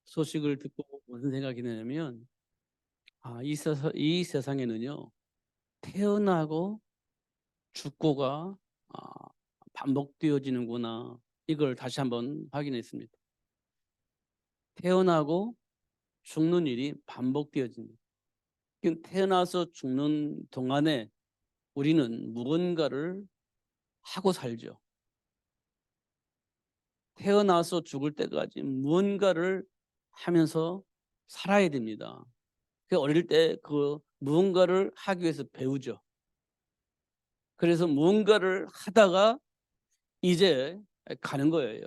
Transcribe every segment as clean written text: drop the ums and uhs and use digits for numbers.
소식을 듣고 무슨 생각이 드냐면, 이 세상에는요, 태어나고 죽고가 아, 반복되어지는구나. 이걸 다시 한번 확인했습니다. 태어나고 죽는 일이 반복되어집니다. 태어나서 죽는 동안에 우리는 무언가를 하고 살죠. 태어나서 죽을 때까지 무언가를 하면서 살아야 됩니다. 어릴 때 그 무언가를 하기 위해서 배우죠. 그래서 무언가를 하다가 이제 가는 거예요.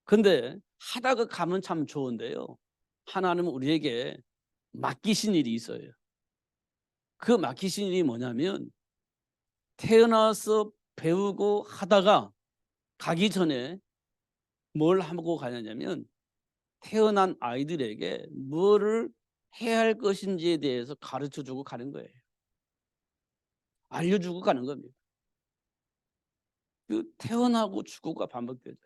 근데 하다가 가면 참 좋은데요. 하나님은 우리에게 맡기신 일이 있어요. 그 맡기신 일이 뭐냐면 태어나서 배우고 하다가 가기 전에 뭘 하고 가냐면 태어난 아이들에게 뭐를 해야 할 것인지에 대해서 가르쳐주고 가는 거예요. 알려주고 가는 겁니다. 그 태어나고 죽고가 반복되죠.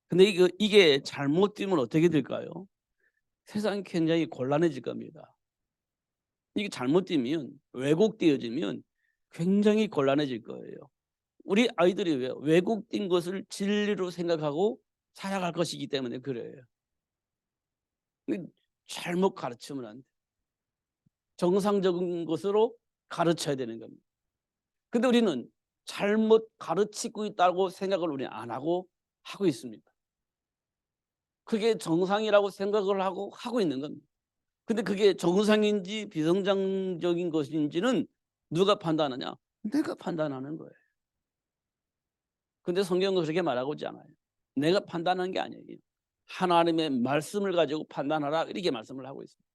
근데 이게 잘못되면 어떻게 될까요? 세상이 굉장히 곤란해질 겁니다. 이게 잘못되면, 왜곡되어지면 굉장히 곤란해질 거예요. 우리 아이들이 왜곡된 것을 진리로 생각하고 살아갈 것이기 때문에 그래요. 잘못 가르치면 안 돼. 정상적인 것으로 가르쳐야 되는 겁니다. 근데 우리는 잘못 가르치고 있다고 생각을 우리 안 하고 있습니다. 그게 정상이라고 생각을 하고 있는 겁니다. 근데 그게 정상인지 비정상적인 것인지는 누가 판단하냐? 내가 판단하는 거예요. 근데 성경은 그렇게 말하고 있지 않아요. 내가 판단하는 게 아니에요. 하나님의 말씀을 가지고 판단하라, 이렇게 말씀을 하고 있습니다.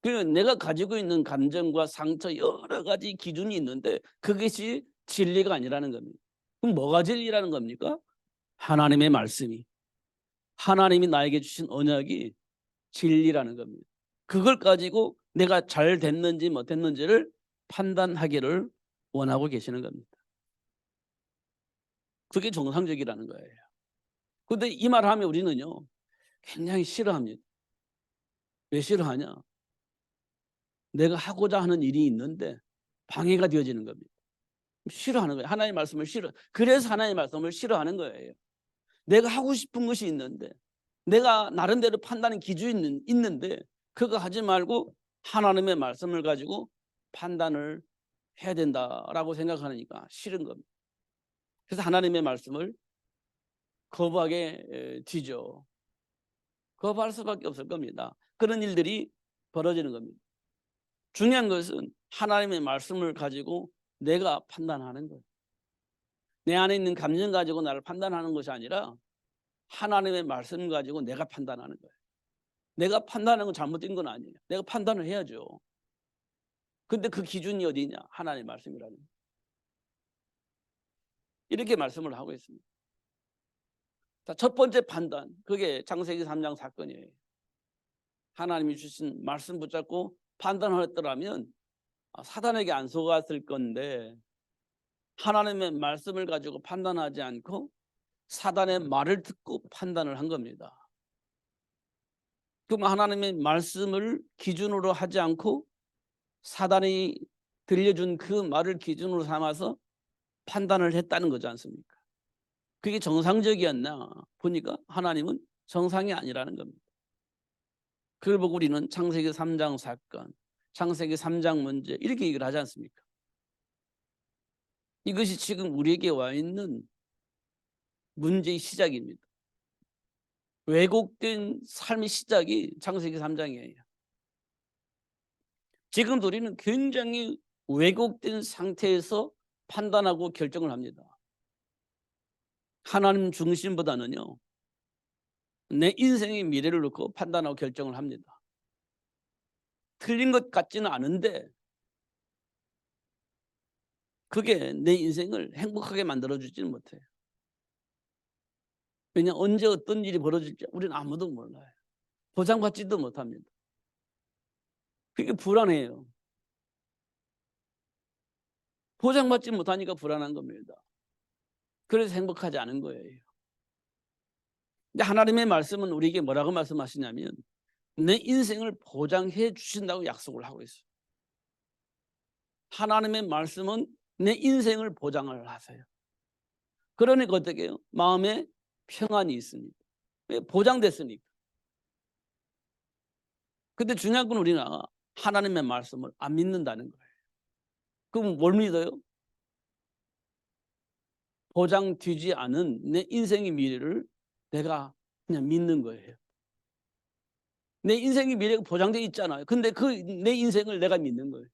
그러니까 내가 가지고 있는 감정과 상처, 여러 가지 기준이 있는데 그것이 진리가 아니라는 겁니다. 그럼 뭐가 진리라는 겁니까? 하나님의 말씀이, 하나님이 나에게 주신 언약이 진리라는 겁니다. 그걸 가지고 내가 잘 됐는지 못했는지를 판단하기를 원하고 계시는 겁니다. 그게 정상적이라는 거예요. 그런데 이 말을 하면 우리는요, 굉장히 싫어합니다. 왜 싫어하냐? 내가 하고자 하는 일이 있는데 방해가 되어지는 겁니다. 싫어하는 거예요. 하나님의 말씀을 그래서 하나님의 말씀을 싫어하는 거예요. 내가 하고 싶은 것이 있는데, 내가 나름대로 판단의 기준이 있는데 그거 하지 말고 하나님의 말씀을 가지고 판단을 해야 된다라고 생각하니까 싫은 겁니다. 그래서 하나님의 말씀을 거부하게 되죠. 거부할 수밖에 없을 겁니다. 그런 일들이 벌어지는 겁니다. 중요한 것은 하나님의 말씀을 가지고 내가 판단하는 거예요. 내 안에 있는 감정 가지고 나를 판단하는 것이 아니라 하나님의 말씀 가지고 내가 판단하는 거예요. 내가 판단하는 건 잘못된 건 아니에요. 내가 판단을 해야죠. 근데 그 기준이 어디냐? 하나님의 말씀이라는 거예요. 이렇게 말씀을 하고 있습니다. 자, 첫 번째 판단, 그게 창세기 3장 사건이에요. 하나님이 주신 말씀 붙잡고 판단을 했더라면 사단에게 안 속았을 건데 하나님의 말씀을 가지고 판단하지 않고 사단의 말을 듣고 판단을 한 겁니다. 그럼 하나님의 말씀을 기준으로 하지 않고 사단이 들려준 그 말을 기준으로 삼아서 판단을 했다는 거지 않습니까? 그게 정상적이었나 보니까 하나님은 정상이 아니라는 겁니다. 그걸 보고 우리는 창세기 3장 사건, 창세기 3장 문제 이렇게 얘기를 하지 않습니까? 이것이 지금 우리에게 와 있는 문제의 시작입니다. 왜곡된 삶의 시작이 창세기 3장이에요. 지금 우리는 굉장히 왜곡된 상태에서 판단하고 결정을 합니다. 하나님 중심보다는요, 내 인생의 미래를 놓고 판단하고 결정을 합니다. 틀린 것 같지는 않은데 그게 내 인생을 행복하게 만들어주지는 못해요. 왜냐, 언제 어떤 일이 벌어질지 우리는 아무도 몰라요. 보장받지도 못합니다. 그게 불안해요. 보장받지 못하니까 불안한 겁니다. 그래서 행복하지 않은 거예요. 근데 하나님의 말씀은 우리에게 뭐라고 말씀하시냐면 내 인생을 보장해 주신다고 약속을 하고 있어요. 하나님의 말씀은 내 인생을 보장을 하세요. 그러니까 어떻게 해요? 마음에 평안이 있습니다. 왜? 보장됐으니까. 근데 중요한 건 우리가 하나님의 말씀을 안 믿는다는 거예요. 그럼 뭘 믿어요? 보장되지 않은 내 인생의 미래를 내가 그냥 믿는 거예요. 내 인생의 미래가 보장되어 있잖아요. 근데 그 내 인생을 내가 믿는 거예요.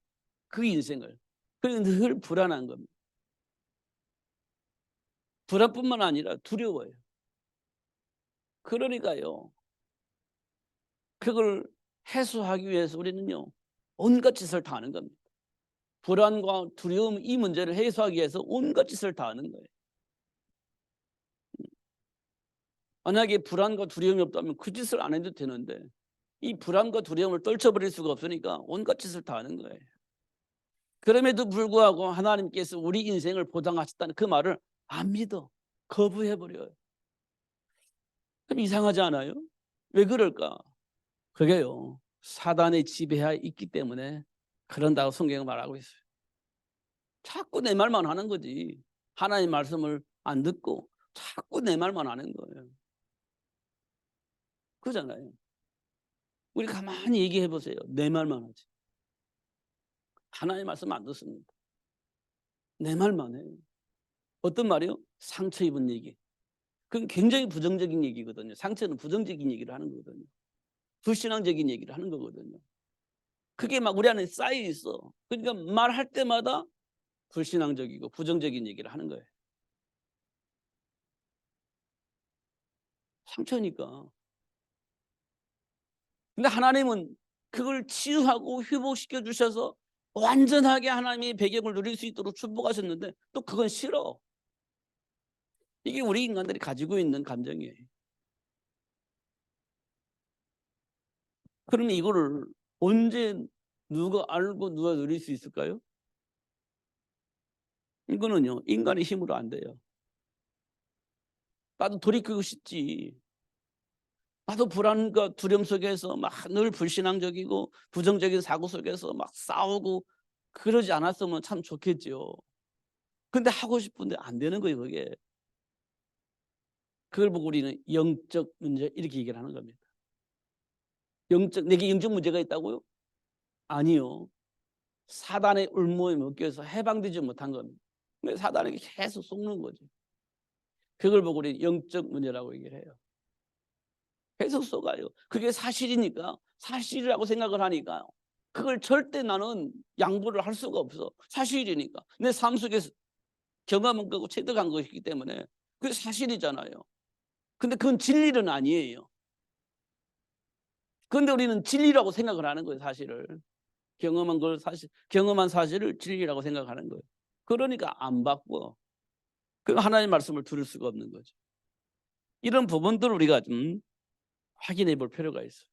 그 인생을. 그래서 늘 불안한 겁니다. 불안뿐만 아니라 두려워요. 그러니까요. 그걸 해소하기 위해서 우리는요. 온갖 짓을 다 하는 겁니다. 불안과 두려움 이 문제를 해소하기 위해서 온갖 짓을 다 하는 거예요. 만약에 불안과 두려움이 없다면 그 짓을 안 해도 되는데 이 불안과 두려움을 떨쳐버릴 수가 없으니까 온갖 짓을 다 하는 거예요. 그럼에도 불구하고 하나님께서 우리 인생을 보장하셨다는 그 말을 안 믿어. 거부해버려요. 그럼 이상하지 않아요? 왜 그럴까? 그게요. 사단의 지배하에 있기 때문에 그런다고 성경은 말하고 있어요. 자꾸 내 말만 하는 거지. 하나님 말씀을 안 듣고 자꾸 내 말만 하는 거예요. 그잖아요. 우리 가만히 얘기해 보세요. 내 말만 하지. 하나님 말씀 안 듣습니다. 내 말만 해요. 어떤 말이요? 상처 입은 얘기. 그건 굉장히 부정적인 얘기거든요. 상처는 부정적인 얘기를 하는 거거든요. 불신앙적인 얘기를 하는 거거든요. 그게 막 우리 안에 쌓여 있어. 그러니까 말할 때마다 불신앙적이고 부정적인 얘기를 하는 거예요. 상처니까. 근데 하나님은 그걸 치유하고 회복시켜 주셔서 완전하게 하나님의 배경을 누릴 수 있도록 축복하셨는데 또 그건 싫어. 이게 우리 인간들이 가지고 있는 감정이에요. 그러면 이거를 언제 누가 알고 누가 누릴 수 있을까요? 이거는요, 인간의 힘으로 안 돼요. 나도 돌이키고 싶지. 나도 불안과 두려움 속에서 막 늘 불신앙적이고 부정적인 사고 속에서 막 싸우고 그러지 않았으면 참 좋겠죠. 근데 하고 싶은데 안 되는 거예요, 그게. 그걸 보고 우리는 영적 문제 이렇게 얘기를 하는 겁니다. 내게 영적 문제가 있다고요? 아니요. 사단의 울모에 묶여서 해방되지 못한 겁니다. 근데 사단에게 계속 속는 거죠. 그걸 보고 우리는 영적 문제라고 얘기를 해요. 계속 속아요. 그게 사실이니까 사실이라고 생각을 하니까 그걸 절대 나는 양보를 할 수가 없어. 사실이니까. 내 삶 속에서 경험한 거고 체득한 것이기 때문에 그게 사실이잖아요. 근데 그건 진리는 아니에요. 그런데 우리는 진리라고 생각을 하는 거예요, 사실을. 경험한 사실을 진리라고 생각하는 거예요. 그러니까 안 바꿔. 그 하나님의 말씀을 들을 수가 없는 거죠. 이런 부분들을 우리가 좀 확인해 볼 필요가 있어요.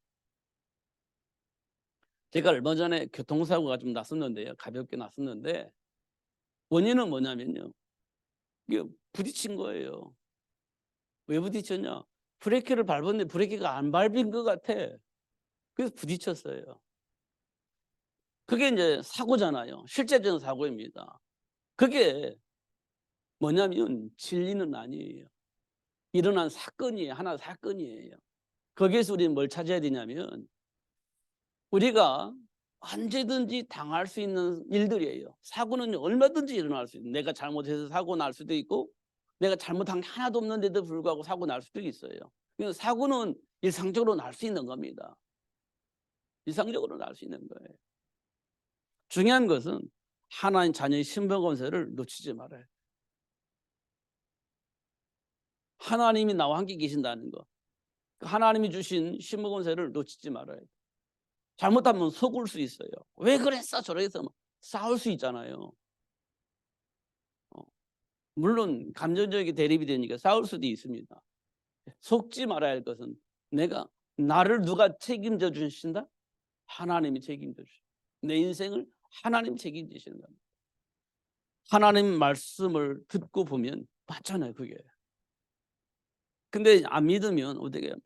제가 얼마 전에 교통사고가 좀 났었는데요. 가볍게 났었는데 원인은 뭐냐면요. 이게 부딪힌 거예요. 왜 부딪혔냐? 브레이크를 밟았는데 브레이크가 안 밟힌 것 같아. 그래서 부딪혔어요. 그게 이제 사고잖아요. 실제적인 사고입니다. 그게 뭐냐면 진리는 아니에요. 일어난 사건이에요. 하나의 사건이에요. 거기에서 우리는 뭘 찾아야 되냐면 우리가 언제든지 당할 수 있는 일들이에요. 사고는 얼마든지 일어날 수 있어요. 내가 잘못해서 사고 날 수도 있고 내가 잘못한 게 하나도 없는데도 불구하고 사고 날 수도 있어요. 사고는 일상적으로 날 수 있는 겁니다. 일상적으로 날 수 있는 거예요. 중요한 것은 하나님 자녀의 신분 권세를 놓치지 말아요. 하나님이 나와 함께 계신다는 거. 하나님이 주신 신분 권세를 놓치지 말아요. 잘못하면 속을 수 있어요. 왜 그랬어? 저래서 싸울 수 있잖아요. 물론 감정적인 대립이 되니까 싸울 수도 있습니다. 속지 말아야 할 것은 나를 누가 책임져 주신다? 하나님이 책임져 주신다. 내 인생을 하나님 책임지시는 겁니다. 하나님 말씀을 듣고 보면 맞잖아요, 그게. 근데 안 믿으면 어떻게 해요?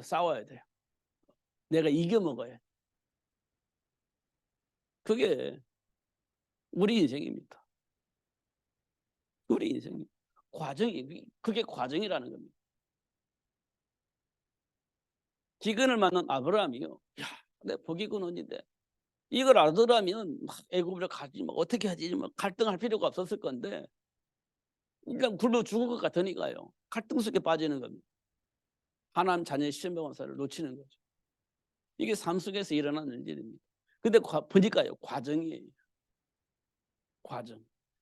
싸워야 돼요. 내가 이겨 먹어야 돼. 그게 우리 인생입니다. 우리 인생이 과정이 그게 과정이라는 겁니다. 기근을 만난 아브라함이요. 야, 내 복이 근원인데 이걸 알더라면 막 애굽으로 가지 뭐 어떻게 하지 뭐 갈등할 필요가 없었을 건데 일단 굶어 죽을 것 같으니까요. 갈등 속에 빠지는 겁니다. 하나님 자녀의 신병원사를 놓치는 거죠. 이게 삶 속에서 일어나는 일입니다. 근데 보니까요 과정이에요.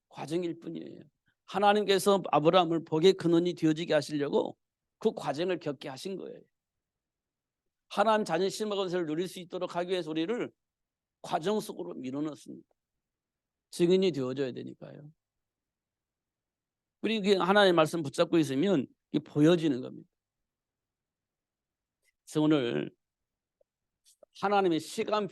과정일 뿐이에요. 하나님께서 아브라함을 복의 근원이 되어지게 하시려고 그 과정을 겪게 하신 거예요. 하나님 자녀의 신병원사를 누릴 수 있도록 하기 위해서 우리를 과정 속으로 밀어넣습니다. 증인이 되어줘야 되니까요. 우리 하나님의 말씀 붙잡고 있으면 이게 보여지는 겁니다. 그래서 오늘 하나님의 시간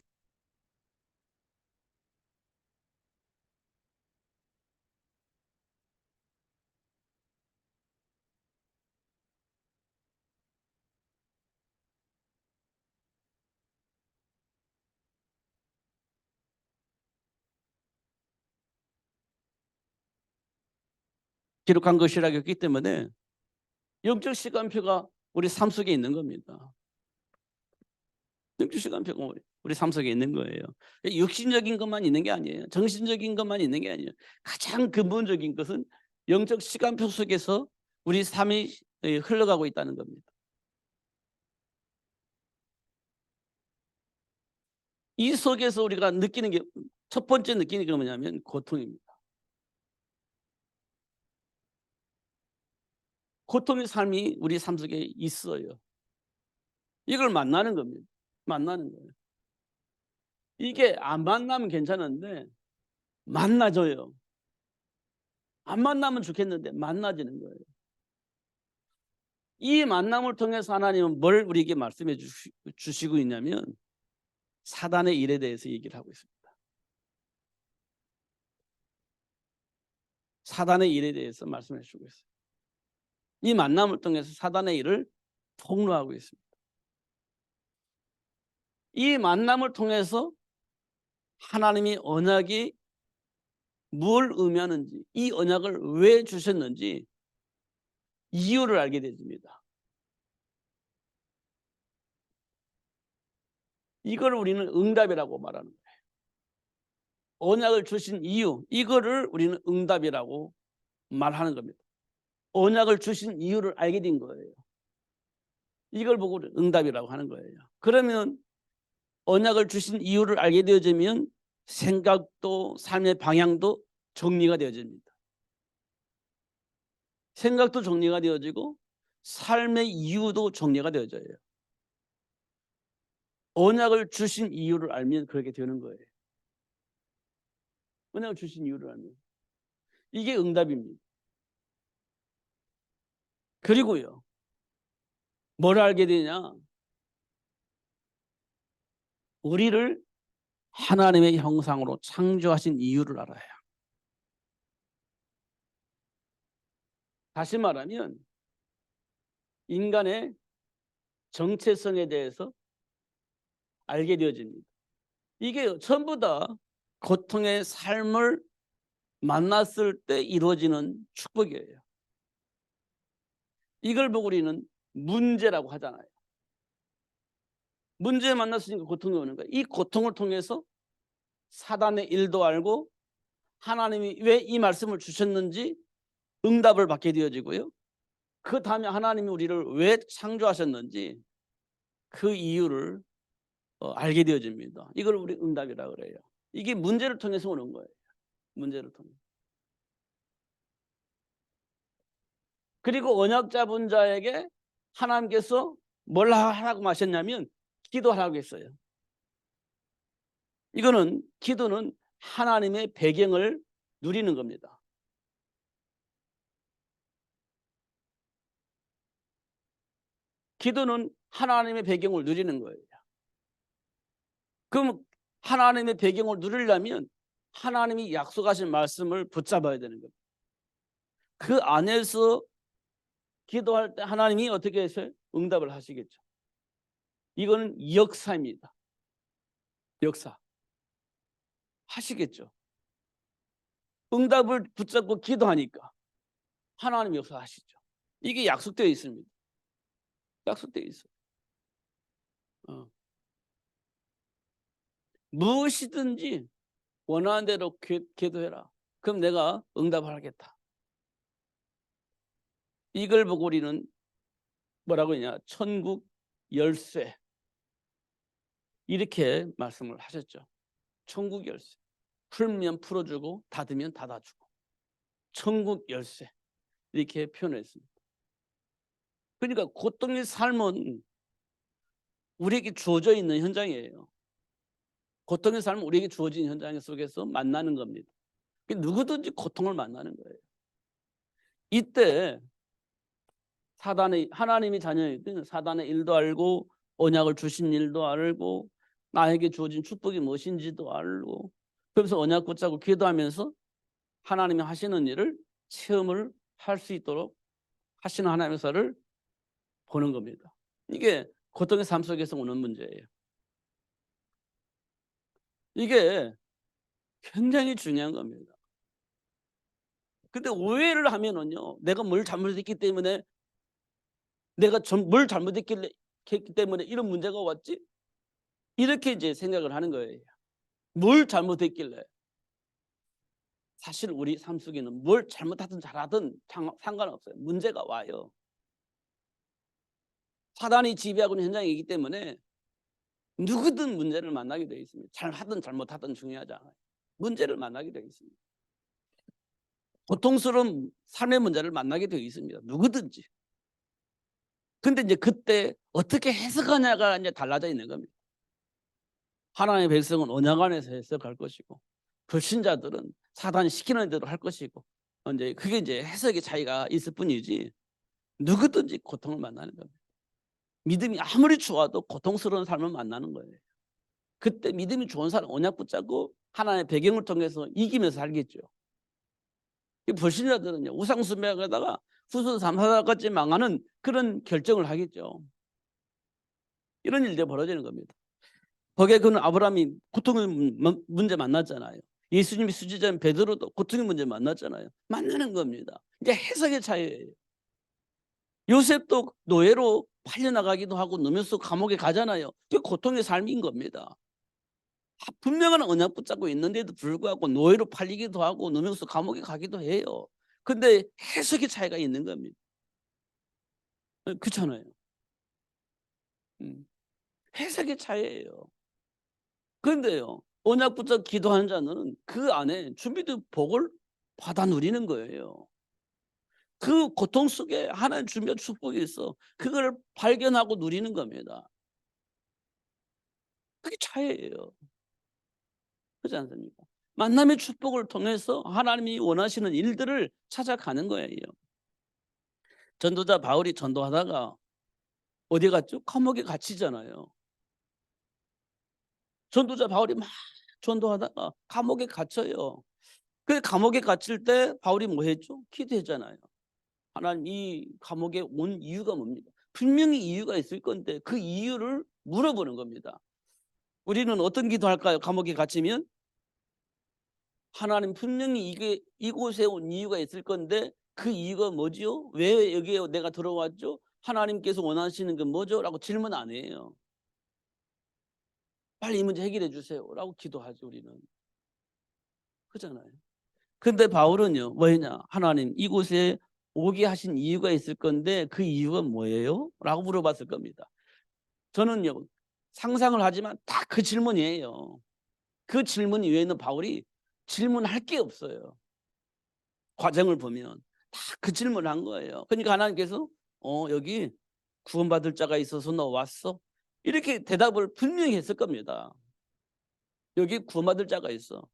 기록한 것이라고 했기 때문에 영적 시간표가 우리 삶 속에 있는 겁니다. 영적 시간표가 우리 삶 속에 있는 거예요. 육신적인 것만 있는 게 아니에요. 정신적인 것만 있는 게 아니에요. 가장 근본적인 것은 영적 시간표 속에서 우리 삶이 흘러가고 있다는 겁니다. 이 속에서 우리가 느끼는 게 첫 번째 느끼는 게 뭐냐면 고통입니다. 고통의 삶이 우리 삶 속에 있어요. 이걸 만나는 겁니다. 만나는 거예요. 이게 안 만나면 괜찮은데 만나져요. 안 만나면 좋겠는데 만나지는 거예요. 이 만남을 통해서 하나님은 뭘 우리에게 말씀해 주시고 있냐면 사단의 일에 대해서 얘기를 하고 있습니다. 사단의 일에 대해서 말씀해 주고 있어요. 이 만남을 통해서 사단의 일을 폭로하고 있습니다. 이 만남을 통해서 하나님이 언약이 뭘 의미하는지, 이 언약을 왜 주셨는지 이유를 알게 됩니다. 이걸 우리는 응답이라고 말하는 거예요. 언약을 주신 이유, 이거를 우리는 응답이라고 말하는 겁니다. 언약을 주신 이유를 알게 된 거예요. 이걸 보고 응답이라고 하는 거예요. 그러면 언약을 주신 이유를 알게 되어지면 생각도 삶의 방향도 정리가 되어집니다. 생각도 정리가 되어지고 삶의 이유도 정리가 되어져요. 언약을 주신 이유를 알면 그렇게 되는 거예요. 언약을 주신 이유를 알면. 이게 응답입니다. 그리고요. 뭘 알게 되냐? 우리를 하나님의 형상으로 창조하신 이유를 알아요. 다시 말하면 인간의 정체성에 대해서 알게 되어집니다. 이게 전부 다 고통의 삶을 만났을 때 이루어지는 축복이에요. 이걸 보고 우리는 문제라고 하잖아요. 문제에 만났으니까 고통이 오는 거예요. 이 고통을 통해서 사단의 일도 알고 하나님이 왜 이 말씀을 주셨는지 응답을 받게 되어지고요. 그 다음에 하나님이 우리를 왜 창조하셨는지 그 이유를 알게 되어집니다. 이걸 우리 응답이라고 그래요. 이게 문제를 통해서 오는 거예요. 문제를 통해. 그리고 언약 잡은 자에게 하나님께서 뭘 하라고 하셨냐면 기도하라고 했어요. 이거는 기도는 하나님의 배경을 누리는 겁니다. 기도는 하나님의 배경을 누리는 거예요. 그럼 하나님의 배경을 누리려면 하나님이 약속하신 말씀을 붙잡아야 되는 겁니다. 그 안에서 기도할 때 하나님이 어떻게 해서 응답을 하시겠죠. 이거는 역사입니다. 역사. 하시겠죠. 응답을 붙잡고 기도하니까 하나님 역사하시죠. 이게 약속되어 있습니다. 약속되어 있어요. 무엇이든지 원하는 대로 기도해라. 그럼 내가 응답을 하겠다. 이걸 보고 우리는 뭐라고 했냐? 천국 열쇠. 이렇게 말씀을 하셨죠. 천국 열쇠. 풀면 풀어주고 닫으면 닫아주고. 천국 열쇠. 이렇게 표현했습니다. 그러니까 고통의 삶은 우리에게 주어져 있는 현장이에요. 고통의 삶은 우리에게 주어진 현장 속에서 만나는 겁니다. 누구든지 고통을 만나는 거예요. 이때 사단의 하나님이 자녀이든 사단의 일도 알고 언약을 주신 일도 알고 나에게 주어진 축복이 무엇인지도 알고 그래서 언약 붙잡고 기도하면서 하나님이 하시는 일을 체험을 할 수 있도록 하시는 하나님의 역사를 보는 겁니다. 이게 고통의 삶 속에서 오는 문제예요. 이게 굉장히 중요한 겁니다. 근데 오해를 하면은요, 내가 뭘 잘못했기 때문에 내가 뭘 잘못했기 때문에 이런 문제가 왔지? 이렇게 이제 생각을 하는 거예요. 뭘 잘못했길래? 사실 우리 삶 속에는 뭘 잘못하든 잘하든 상관없어요. 문제가 와요. 사단이 지배하고 있는 현장이기 때문에 누구든 문제를 만나게 되어 있습니다. 잘하든 잘못하든 중요하지 않아요. 문제를 만나게 되어 있습니다. 고통스러운 삶의 문제를 만나게 되어 있습니다. 누구든지. 근데 이제 그때 어떻게 해석하냐가 이제 달라져 있는 겁니다. 하나님의 백성은 언약 안에서 해석할 것이고 불신자들은 사단이 시키는 대로 할 것이고 이제 그게 이제 해석의 차이가 있을 뿐이지 누구든지 고통을 만나는 겁니다. 믿음이 아무리 좋아도 고통스러운 삶을 만나는 거예요. 그때 믿음이 좋은 사람 언약 붙잡고 하나님의 배경을 통해서 이기면서 살겠죠. 불신자들은요 우상숭배하다가 후손 3, 4代까지 망하는 그런 결정을 하겠죠. 이런 일들이 벌어지는 겁니다. 거기에 그는 아브라함이 고통의 문제 만났잖아요. 예수님이 수지자인 베드로도 고통의 문제 만났잖아요. 만나는 겁니다. 이제 해석의 차이예요. 요셉도 노예로 팔려나가기도 하고 노면서 감옥에 가잖아요. 그게 고통의 삶인 겁니다. 분명한 언약 붙잡고 있는데도 불구하고 노예로 팔리기도 하고 노면서 감옥에 가기도 해요. 근데 해석의 차이가 있는 겁니다. 그렇잖아요. 해석의 차이예요. 그런데요 언약 붙잡고 기도하는 자는 그 안에 준비된 복을 받아 누리는 거예요. 그 고통 속에 하나님 준비한 축복이 있어. 그걸 발견하고 누리는 겁니다. 그게 차이예요. 그렇지 않습니까? 만남의 축복을 통해서 하나님이 원하시는 일들을 찾아가는 거예요. 전도자 바울이 전도하다가 어디 갔죠? 감옥에 갇히잖아요. 전도자 바울이 막 전도하다가 감옥에 갇혀요. 그 감옥에 갇힐 때 바울이 뭐 했죠? 기도했잖아요. 하나님 이 감옥에 온 이유가 뭡니까? 분명히 이유가 있을 건데 그 이유를 물어보는 겁니다. 우리는 어떤 기도할까요? 감옥에 갇히면 하나님 분명히 이곳에 온 이유가 있을 건데 그 이유가 뭐지요? 왜 여기에 내가 들어왔죠? 하나님께서 원하시는 게 뭐죠? 라고 질문 안 해요. 빨리 이 문제 해결해 주세요 라고 기도하죠 우리는. 그렇잖아요. 근데 바울은요 뭐냐 하나님 이곳에 오게 하신 이유가 있을 건데 그 이유가 뭐예요? 라고 물어봤을 겁니다. 저는요 상상을 하지만 다 그 질문이에요. 그 질문 이외에는 바울이 질문할 게 없어요. 과정을 보면 다 그 질문을 한 거예요. 그러니까 하나님께서 여기 구원받을 자가 있어서 너 왔어? 이렇게 대답을 분명히 했을 겁니다. 여기 구원받을 자가 있어.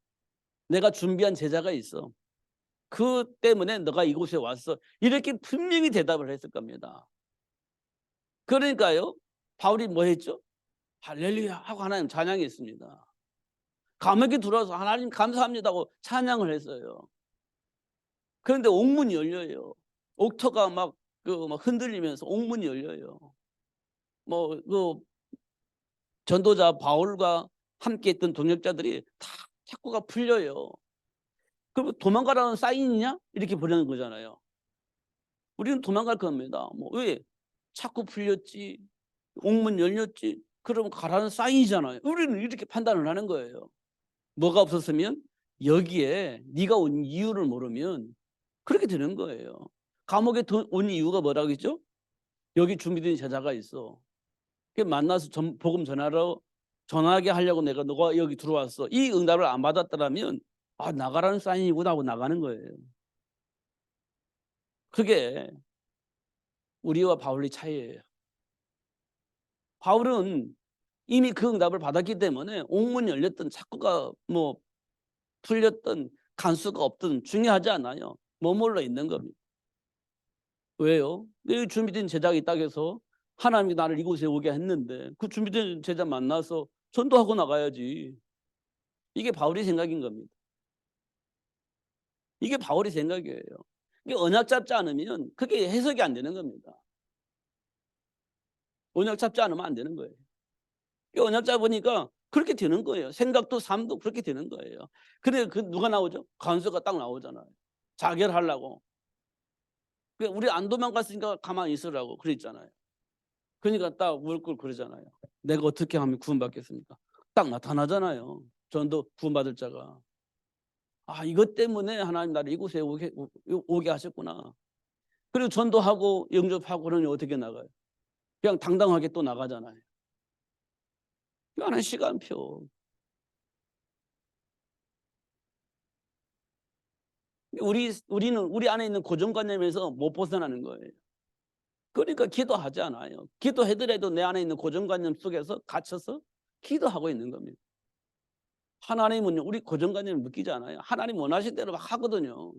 내가 준비한 제자가 있어. 그 때문에 너가 이곳에 왔어. 이렇게 분명히 대답을 했을 겁니다. 그러니까요 바울이 뭐 했죠? 할렐루야 하고 하나님 찬양했습니다. 감옥에 들어와서 하나님 감사합니다고 찬양을 했어요. 그런데 옥문이 열려요. 옥터가 막 막 흔들리면서 옥문이 열려요. 그 전도자 바울과 함께했던 동역자들이 다 착고가 풀려요. 그럼 도망가라는 사인이냐? 이렇게 보내는 거잖아요. 우리는 도망갈 겁니다. 왜? 자꾸 풀렸지. 옥문 열렸지. 그럼 가라는 사인이잖아요. 우리는 이렇게 판단을 하는 거예요. 뭐가 없었으면 여기에 네가 온 이유를 모르면 그렇게 되는 거예요. 감옥에 온 이유가 뭐라고 했죠? 여기 준비된 제자가 있어. 만나서 복음 전하게 하려고 내가 너가 여기 들어왔어. 이 응답을 안 받았더라면 나가라는 사인이구나 하고 나가는 거예요. 그게 우리와 바울의 차이예요. 바울은 이미 그 응답을 받았기 때문에 옥문이 열렸던 착고가 풀렸던 간수가 없든 중요하지 않아요. 머물러 있는 겁니다. 왜요? 내 준비된 제자가 있다고 해서 하나님이 나를 이곳에 오게 했는데 그 준비된 제자 만나서 전도하고 나가야지. 이게 바울의 생각인 겁니다. 이게 바울의 생각이에요. 이게 언약 잡지 않으면 그게 해석이 안 되는 겁니다. 언약 잡지 않으면 안 되는 거예요. 언약 잡으니까 그렇게 되는 거예요. 생각도 삶도 그렇게 되는 거예요. 근데 누가 나오죠? 간수가 딱 나오잖아요. 자결하려고. 우리 안 도망갔으니까 가만히 있으라고 그랬잖아요. 그러니까 딱 물고 그러잖아요. 내가 어떻게 하면 구원받겠습니까? 딱 나타나잖아요. 전도 구원받을 자가. 이것 때문에 하나님 나를 이곳에 오게 하셨구나. 그리고 전도하고 영접하고 그러니 어떻게 나가요? 그냥 당당하게 또 나가잖아요. 이거 하나의 시간표. 우리는 우리 안에 있는 고정관념에서 못 벗어나는 거예요. 그러니까 기도하지 않아요. 기도해더라도 내 안에 있는 고정관념 속에서 갇혀서 기도하고 있는 겁니다. 하나님은요, 우리 고정관념을 느끼지 않아요. 하나님 원하신 대로 막 하거든요.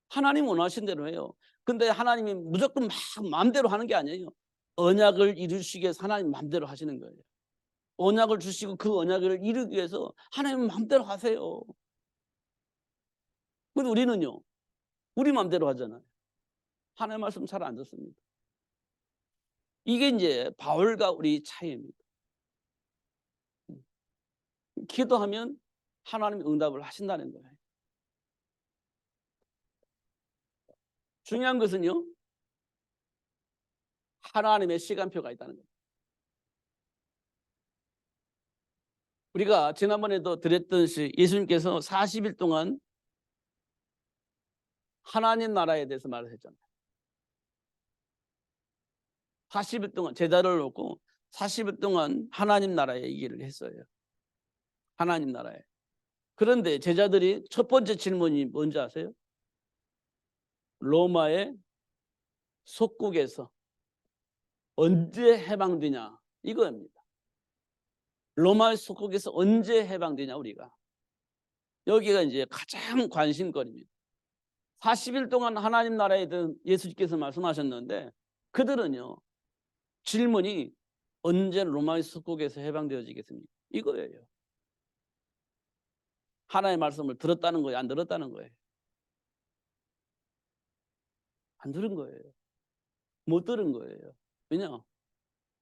하나님 원하신 대로 해요. 근데 하나님이 무조건 막 마음대로 하는 게 아니에요. 언약을 이루시기 위해서 하나님 마음대로 하시는 거예요. 언약을 주시고 그 언약을 이루기 위해서 하나님 마음대로 하세요. 근데 우리는요, 우리 마음대로 하잖아요. 하나님 말씀 잘 안 듣습니다. 이게 이제 바울과 우리 차이입니다. 기도하면 하나님이 응답을 하신다는 거예요. 중요한 것은요, 하나님의 시간표가 있다는 거예요. 우리가 지난번에도 드렸듯이 예수님께서 40일 동안 하나님 나라에 대해서 말을 했잖아요. 40일 동안 제자를 놓고 40일 동안 하나님 나라에 얘기를 했어요. 하나님 나라에. 그런데 제자들이 첫 번째 질문이 뭔지 아세요? 로마의 속국에서 언제 해방되냐 이거입니다. 로마의 속국에서 언제 해방되냐 우리가. 여기가 이제 가장 관심거리입니다. 40일 동안 하나님 나라에 대한 예수님께서 말씀하셨는데 그들은요 질문이 언제 로마의 속국에서 해방되어지겠습니까? 이거예요. 하나님의 말씀을 들었다는 거예요? 안 들었다는 거예요? 안 들은 거예요. 못 들은 거예요. 왜냐?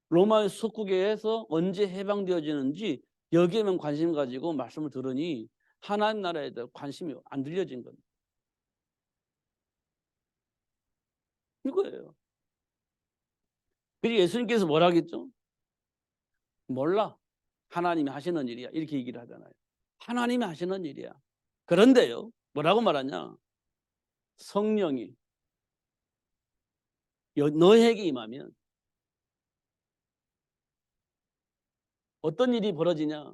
로마의 속국에서 언제 해방되어지는지 여기에만 관심 가지고 말씀을 들으니 하나님 나라에 대한 관심이 안 들려진 겁니다. 이거예요. 그리고 예수님께서 뭐라 하겠죠? 몰라. 하나님이 하시는 일이야. 이렇게 얘기를 하잖아요. 하나님이 하시는 일이야. 그런데요. 뭐라고 말하냐? 성령이 너에게 임하면 어떤 일이 벌어지냐?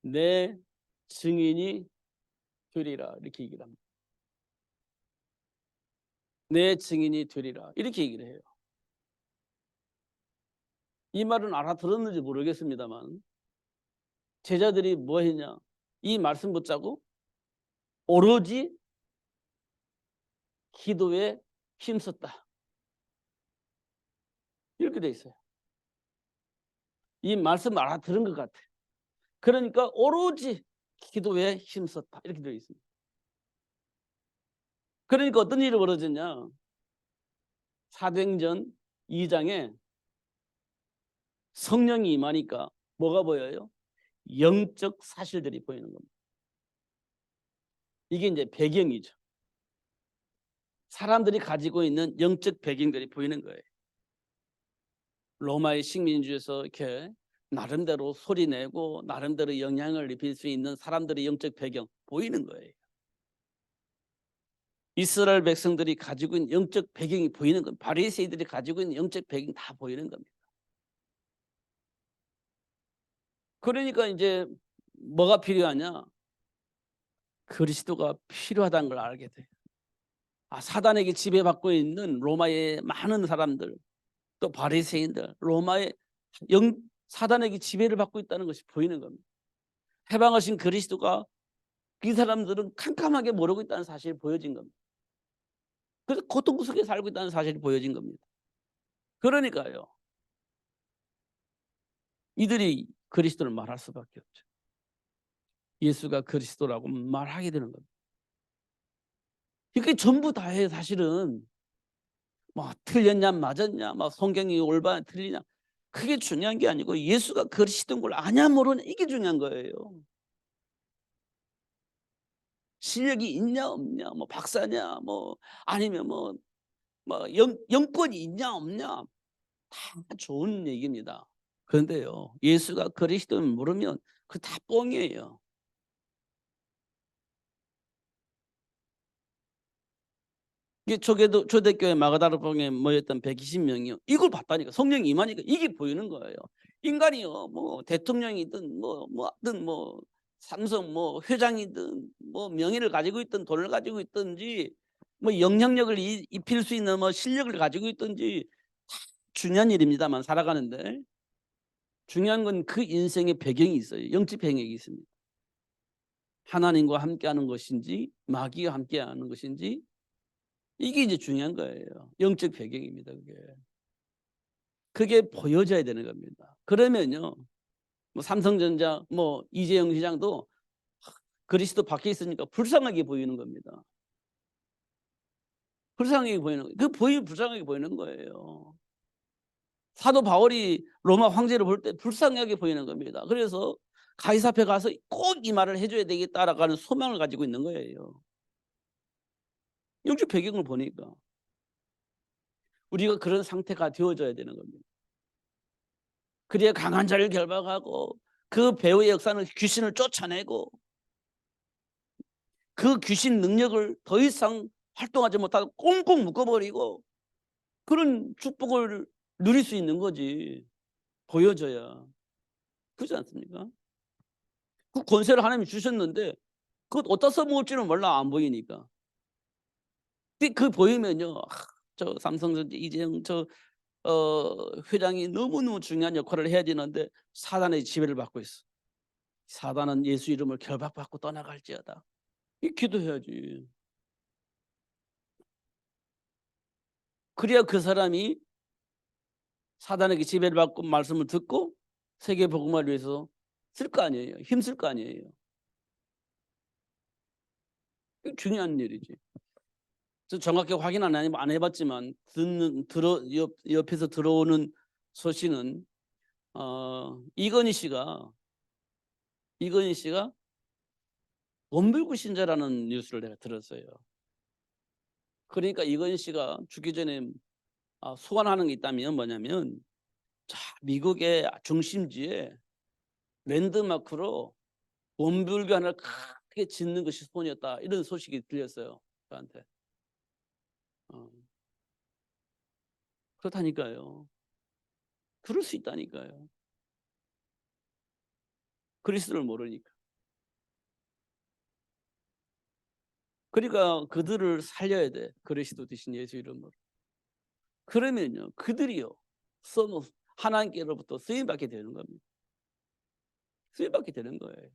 내 증인이 되리라. 이렇게 얘기를 합니다. 내 증인이 되리라. 이렇게 얘기를 해요. 이 말은 알아들었는지 모르겠습니다만 제자들이 뭐 했냐? 이 말씀 붙잡고 오로지 기도에 힘썼다. 이렇게 돼 있어요. 이 말씀 알아들은 것 같아. 그러니까 오로지 기도에 힘썼다. 이렇게 되어 있습니다. 그러니까 어떤 일이 벌어졌냐? 사도행전 2장에 성령이 임하니까 뭐가 보여요? 영적 사실들이 보이는 겁니다. 이게 이제 배경이죠. 사람들이 가지고 있는 영적 배경들이 보이는 거예요. 로마의 식민지에서 이렇게 나름대로 소리내고 나름대로 영향을 입힐 수 있는 사람들의 영적 배경 보이는 거예요. 이스라엘 백성들이 가지고 있는 영적 배경이 보이는 겁니다. 바리새인들이 가지고 있는 영적 배경이 다 보이는 겁니다. 그러니까 이제 뭐가 필요하냐? 그리스도가 필요하다는 걸 알게 돼요. 사단에게 지배받고 있는 로마의 많은 사람들, 또 바리새인들, 로마의 사단에게 지배를 받고 있다는 것이 보이는 겁니다. 해방하신 그리스도가 이 사람들은 캄캄하게 모르고 있다는 사실이 보여진 겁니다. 그래서 고통 속에 살고 있다는 사실이 보여진 겁니다. 그러니까요, 이들이 그리스도를 말할 수밖에 없죠. 예수가 그리스도라고 말하게 되는 겁니다. 이게 전부 다예요. 사실은 뭐 틀렸냐 맞았냐, 뭐 성경이 올바른 틀리냐, 그게 중요한 게 아니고 예수가 그리스도인 걸 아냐 모르냐, 이게 중요한 거예요. 실력이 있냐 없냐, 뭐 박사냐, 뭐 아니면 뭐 영권이 있냐 없냐, 다 좋은 얘기입니다. 그런데요, 예수가 그리스도를 모르면 그 다 뻥이에요. 이게 초대교회 마가다락방에 모였던 120명이요. 이걸 봤다니까. 성령이 임하니까 이게 보이는 거예요. 인간이요, 뭐 대통령이든 뭐든 뭐 삼성 뭐 회장이든 뭐 명예를 가지고 있든 돈을 가지고 있든지 뭐 영향력을 입힐 수 있는 뭐 실력을 가지고 있든지 다 중요한 일입니다만, 살아가는데 중요한 건 그 인생의 배경이 있어요. 영적 배경이 있습니다. 하나님과 함께하는 것인지 마귀와 함께하는 것인지, 이게 이제 중요한 거예요. 영적 배경입니다. 그게 보여져야 되는 겁니다. 그러면요, 뭐 삼성전자, 뭐 이재용 시장도 그리스도 밖에 있으니까 불쌍하게 보이는 겁니다. 불쌍하게 보이는 거예요. 불쌍하게 보이는 거예요. 사도 바울이 로마 황제를 볼 때 불쌍하게 보이는 겁니다. 그래서 가이사 앞에 가서 꼭 이 말을 해줘야 되겠다라고 하는 소망을 가지고 있는 거예요. 영적 배경을 보니까 우리가 그런 상태가 되어져야 되는 겁니다. 그래야 강한 자를 결박하고 그 배후의 역사는 귀신을 쫓아내고 그 귀신 능력을 더 이상 활동하지 못하고 꽁꽁 묶어버리고 그런 축복을 누릴 수 있는 거지. 보여져야. 그렇지 않습니까? 그 권세를 하나님이 주셨는데 그것 어디다 써먹을지는 몰라, 안 보이니까. 그 보이면요, 저 삼성전자 이재용 회장이 너무너무 중요한 역할을 해야 되는데 사단의 지배를 받고 있어. 사단은 예수 이름을 결박받고 떠나갈지어다. 이 기도해야지. 그래야 그 사람이 사단에게 지배를 받고 말씀을 듣고 세계 복음을 위해서 쓸 거 아니에요. 힘쓸 거 아니에요. 이게 중요한 일이지. 저 정확히 확인 안 해봤지만 옆에서 들어오는 소식은 이건희 씨가 원불구 신자라는 뉴스를 내가 들었어요. 그러니까 이건희 씨가 죽기 전에 소원하는 게 있다면 뭐냐면, 미국의 중심지에 랜드마크로 원불교 하나를 크게 짓는 것이 소원이었다, 이런 소식이 들렸어요, 저한테. 그렇다니까요. 그럴 수 있다니까요. 그리스도를 모르니까. 그러니까 그들을 살려야 돼. 그리스도 대신 예수 이름으로. 그러면요, 그들이요, 하나님께로부터 쓰임받게 되는 겁니다. 쓰임받게 되는 거예요.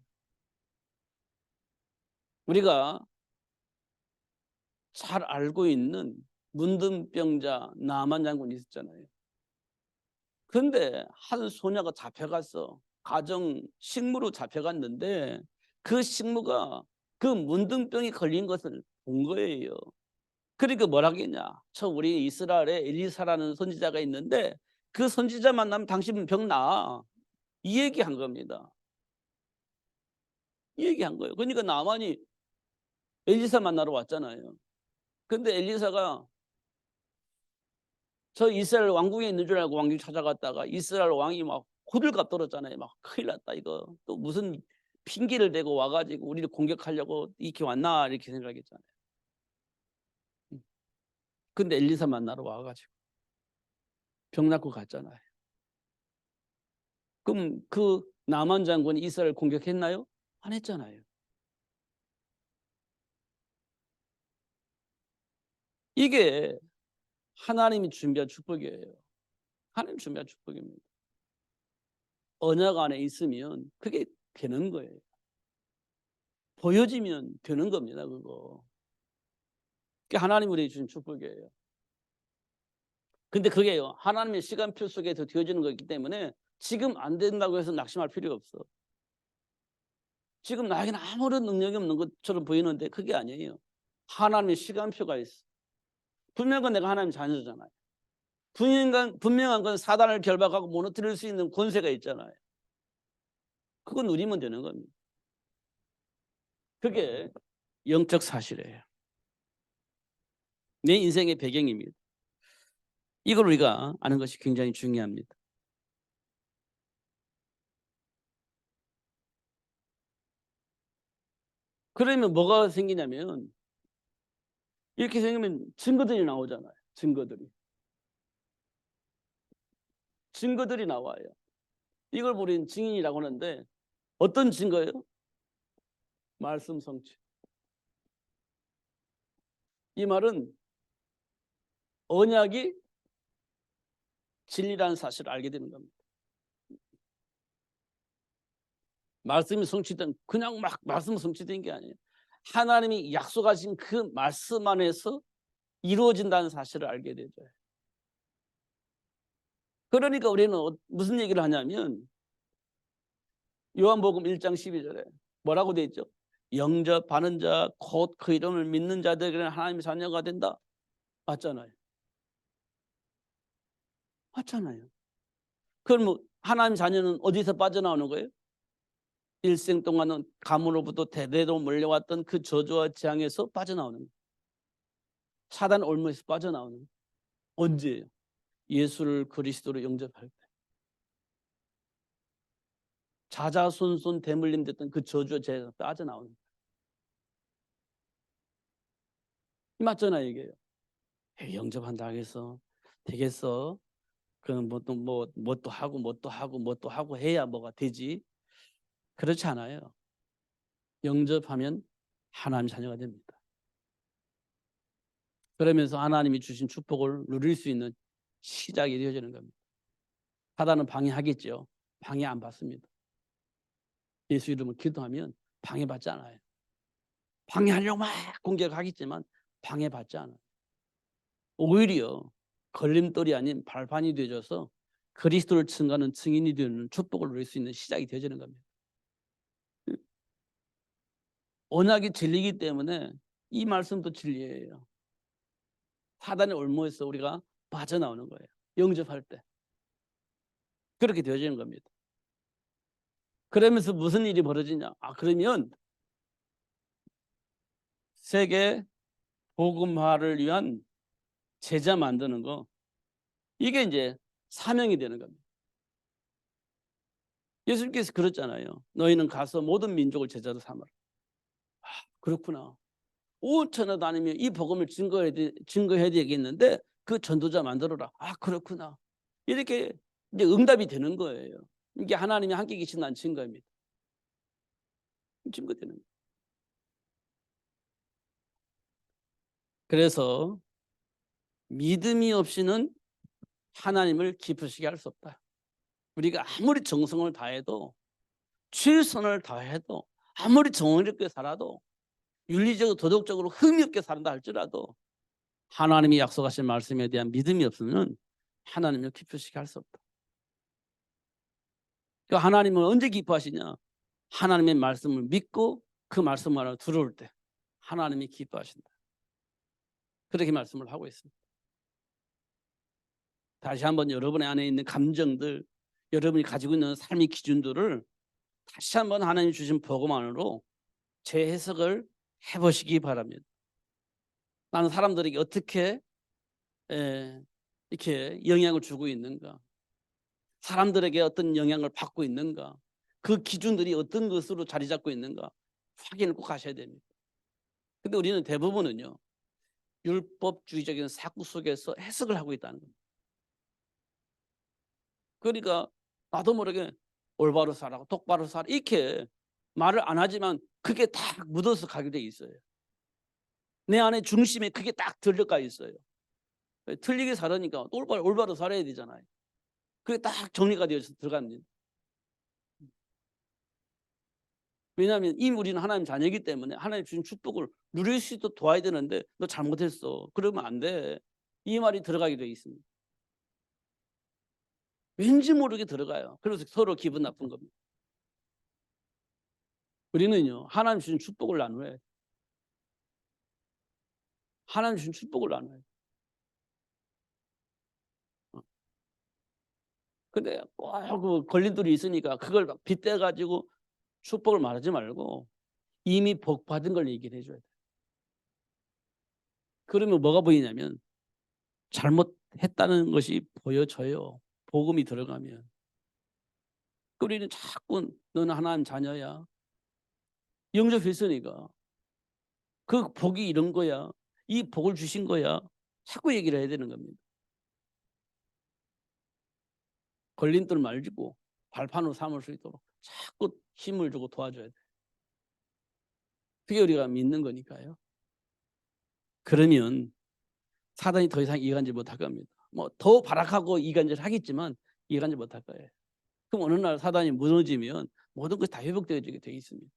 우리가 잘 알고 있는 문둥병자 나만 장군이 있었잖아요. 그런데 한 소녀가 잡혀갔어. 가정 식무로 잡혀갔는데 그 식무가 그 문둥병이 걸린 것을 본 거예요. 그러니까 뭐라 하겠냐. 우리 이스라엘에 엘리사라는 선지자가 있는데 그 선지자 만나면 당신 병 나아. 이 얘기한 겁니다. 이 얘기한 거예요. 그러니까 나만이 엘리사 만나러 왔잖아요. 근데 엘리사가 저 이스라엘 왕궁에 있는 줄 알고 왕궁 찾아갔다가 이스라엘 왕이 막 호들갑 떨었잖아요. 막 큰일 났다 이거. 또 무슨 핑계를 대고 와가지고 우리를 공격하려고 이렇게 왔나 이렇게 생각했잖아요. 근데 엘리사 만나러 와가지고 병 낫고 갔잖아요. 그럼 그 나만 장군이 이스라엘 공격했나요? 안 했잖아요. 이게 하나님이 준비한 축복이에요. 하나님 준비한 축복입니다. 언약 안에 있으면 그게 되는 거예요. 보여지면 되는 겁니다. 그거. 그게 하나님 우리에게 주신 축복이에요. 근데 그게요, 하나님의 시간표 속에서 되어지는 거기 때문에 지금 안 된다고 해서 낙심할 필요가 없어. 지금 나에게는 아무런 능력이 없는 것처럼 보이는데 그게 아니에요. 하나님의 시간표가 있어. 분명한 내가 하나님 자녀잖아요. 분명한 건 사단을 결박하고 무너뜨릴 수 있는 권세가 있잖아요. 그거 누리면 되는 겁니다. 그게 영적 사실이에요. 내 인생의 배경입니다. 이걸 우리가 아는 것이 굉장히 중요합니다. 그러면 뭐가 생기냐면 이렇게 생기면 증거들이 나오잖아요. 증거들이 나와요. 이걸 우리는 증인이라고 하는데 어떤 증거예요? 말씀 성취. 이 말은 언약이 진리라는 사실을 알게 되는 겁니다. 말씀이 성취된 그냥 막 말씀 성취된 게 아니에요. 하나님이 약속하신 그 말씀 안에서 이루어진다는 사실을 알게 되죠. 그러니까 우리는 무슨 얘기를 하냐면 요한복음 1장 12절에 뭐라고 돼 있죠? 영접하는 자 곧 그 이름을 믿는 자들에게는 하나님의 자녀가 된다. 맞잖아요. 맞잖아요. 그럼 뭐 하나님 자녀는 어디서 빠져나오는 거예요? 일생 동안은 가문으로부터 대대로 몰려왔던 그 저주와 재앙에서 빠져나오는 거예요. 사단 올무에서 빠져나오는 거예요. 언제예요? 예수를 그리스도로 영접할 때. 자자손손 대물림 됐던 그 저주와 재앙에서 빠져나오는 거예요. 맞잖아요 이게요. 영접한다 해서 되겠어? 그럼 뭣도 하고 해야 뭐가 되지? 그렇지 않아요. 영접하면 하나님 자녀가 됩니다. 그러면서 하나님이 주신 축복을 누릴 수 있는 시작이 되어지는 겁니다. 사단은 방해하겠죠. 방해 안 받습니다. 예수 이름을 기도하면 방해받지 않아요. 방해하려고 막 공격하겠지만 방해받지 않아요. 오히려 걸림돌이 아닌 발판이 되어져서 그리스도를 증거하는 증인이 되는 축복을 누릴 수 있는 시작이 되어지는 겁니다. 언약이 진리이기 때문에 이 말씀도 진리예요. 사단의 올무에서 우리가 빠져나오는 거예요. 영접할 때. 그렇게 되어지는 겁니다. 그러면서 무슨 일이 벌어지냐? 그러면 세계 복음화를 위한 제자 만드는 거, 이게 이제 사명이 되는 겁니다. 예수님께서 그랬잖아요. 너희는 가서 모든 민족을 제자로 삼아라. 그렇구나. 온 천하 다니며 이 복음을 증거해야 되겠는데 그 전도자 만들어라. 그렇구나. 이렇게 이제 응답이 되는 거예요. 이게 하나님이 함께 계신다는 증거입니다. 증거되는 거예요. 그래서 믿음이 없이는 하나님을 기쁘시게 할 수 없다. 우리가 아무리 정성을 다해도 최선을 다해도 아무리 정의롭게 살아도 윤리적으로 도덕적으로 흠이 없게 산다 할지라도 하나님이 약속하신 말씀에 대한 믿음이 없으면 하나님을 기쁘시게 할 수 없다. 그러니까 하나님은 언제 기뻐하시냐? 하나님의 말씀을 믿고 그 말씀 안으로 들어올 때 하나님이 기뻐하신다. 그렇게 말씀을 하고 있습니다. 다시 한번 여러분의 안에 있는 감정들, 여러분이 가지고 있는 삶의 기준들을 다시 한번 하나님 주신 복음 안으로 재해석을 해보시기 바랍니다. 나는 사람들에게 어떻게 이렇게 영향을 주고 있는가? 사람들에게 어떤 영향을 받고 있는가? 그 기준들이 어떤 것으로 자리 잡고 있는가? 확인을 꼭 하셔야 됩니다. 근데 우리는 대부분은요, 율법주의적인 사고 속에서 해석을 하고 있다는 겁니다. 그러니까 나도 모르게 올바로 살라고 똑바로 살아 이렇게 말을 안 하지만 그게 딱 묻어서 가게 돼 있어요. 내 안에 중심에 그게 딱 들어가 있어요. 틀리게 살으니까 올바로 살아야 되잖아요. 그게 딱 정리가 되어서 들어갑니다. 왜냐하면 이미 우리는 하나님 자녀이기 때문에 하나님 주신 축복을 누릴 수 있도록 도와야 되는데 너 잘못했어. 그러면 안 돼. 이 말이 들어가게 돼 있습니다. 왠지 모르게 들어가요. 그래서 서로 기분 나쁜 겁니다. 우리는요, 하나님 주신 축복을 나눠야 해요. 하나님 주신 축복을 나눠야 해요. 근데 꼭 그 걸림돌이 있으니까 그걸 막 빗대 가지고 축복을 말하지 말고 이미 복 받은 걸 얘기를 해 줘야 돼요. 그러면 뭐가 보이냐면 잘못했다는 것이 보여져요. 복음이 들어가면. 우리는 자꾸 너는 하나님 자녀야. 영접했으니까. 그 복이 이런 거야. 이 복을 주신 거야. 자꾸 얘기를 해야 되는 겁니다. 걸림돌 말고 발판으로 삼을 수 있도록 자꾸 힘을 주고 도와줘야 돼. 그게 우리가 믿는 거니까요. 그러면 사단이 더 이상 이간질 못할 겁니다. 뭐 더 발악하고 이간질 하겠지만 이간질 못할 거예요. 그럼 어느 날 사단이 무너지면 모든 것이 다 회복되어지게 돼 있습니다.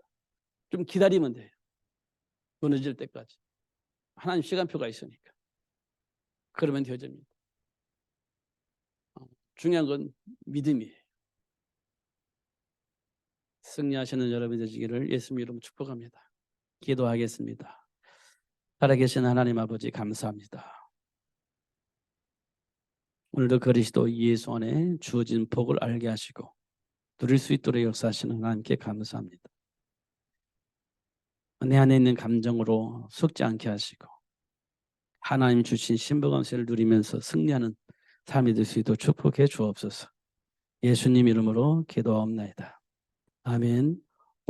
좀 기다리면 돼요. 무너질 때까지. 하나님 시간표가 있으니까. 그러면 되어집니다. 중요한 건 믿음이에요. 승리하시는 여러분 되시기를 예수님 이름으로 축복합니다. 기도하겠습니다. 살아계신 하나님 아버지 감사합니다. 오늘도 그리스도 예수 안에 주어진 복을 알게 하시고 누릴 수 있도록 역사하시는 하나님께 감사합니다. 내 안에 있는 감정으로 속지 않게 하시고 하나님 주신 신부감세를 누리면서 승리하는 삶이 될 수 있도록 축복해 주옵소서. 예수님 이름으로 기도하옵나이다. 아멘.